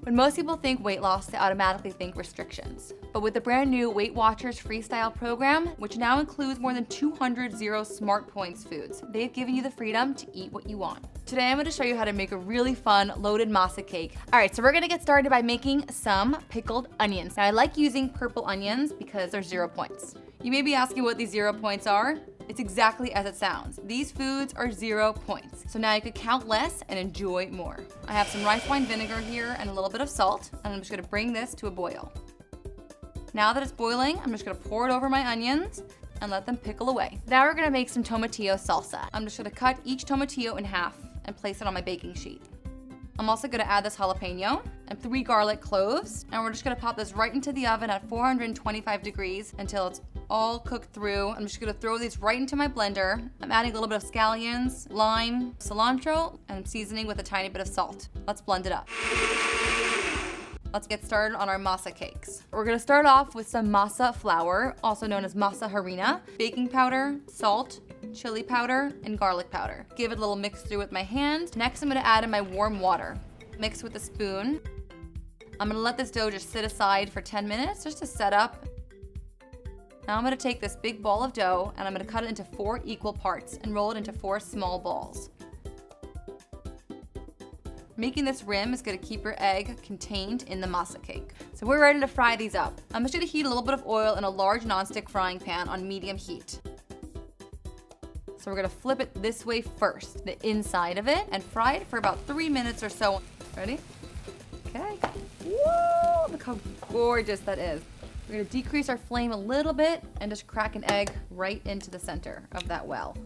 When most people think weight loss, they automatically think restrictions. But with the brand new Weight Watchers Freestyle program, which now includes more than 200 zero SmartPoints foods, they've given you the freedom to eat what you want. Today I'm going to show you how to make a really fun loaded masa cake. All right, so we're going to get started by making some pickled onions. Now I like using purple onions because they're 0 points. You may be asking what these 0 points are. It's exactly as it sounds. These foods are 0 points. So now you could count less and enjoy more. I have some rice wine vinegar here and a little bit of salt, and I'm just gonna bring this to a boil. Now that it's boiling, I'm just gonna pour it over my onions and let them pickle away. Now we're gonna make some tomatillo salsa. I'm just gonna cut each tomatillo in half and place it on my baking sheet. I'm also gonna add this jalapeno and 3 garlic cloves, and we're just gonna pop this right into the oven at 425 degrees until it's all cooked through. I'm just gonna throw these right into my blender. I'm adding a little bit of scallions, lime, cilantro, and I'm seasoning with a tiny bit of salt. Let's blend it up. Let's get started on our masa cakes. We're gonna start off with some masa flour, also known as masa harina, baking powder, salt, chili powder, and garlic powder. Give it a little mix through with my hand. Next, I'm gonna add in my warm water. Mix with a spoon. I'm gonna let this dough just sit aside for 10 minutes just to set up. Now I'm gonna take this big ball of dough and I'm gonna cut it into 4 equal parts and roll it into 4 small balls. Making this rim is gonna keep your egg contained in the masa cake. So we're ready to fry these up. I'm just gonna heat a little bit of oil in a large nonstick frying pan on medium heat. So we're gonna flip it this way first, the inside of it, and fry it for about 3 minutes or so. Ready? Okay. Whoa, look how gorgeous that is. We're gonna decrease our flame a little bit and just crack an egg right into the center of that well.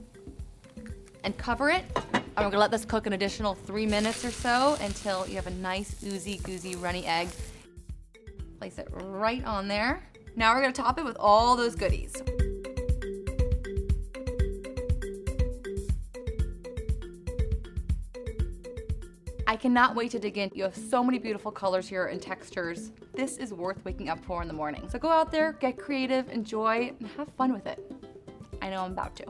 And cover it, and we're gonna let this cook an additional 3 minutes or so until you have a nice oozy goozy runny egg. Place it right on there. Now we're gonna top it with all those goodies. I cannot wait to dig in. You have so many beautiful colors here and textures. This is worth waking up for in the morning. So go out there, get creative, enjoy, and have fun with it. I know I'm about to.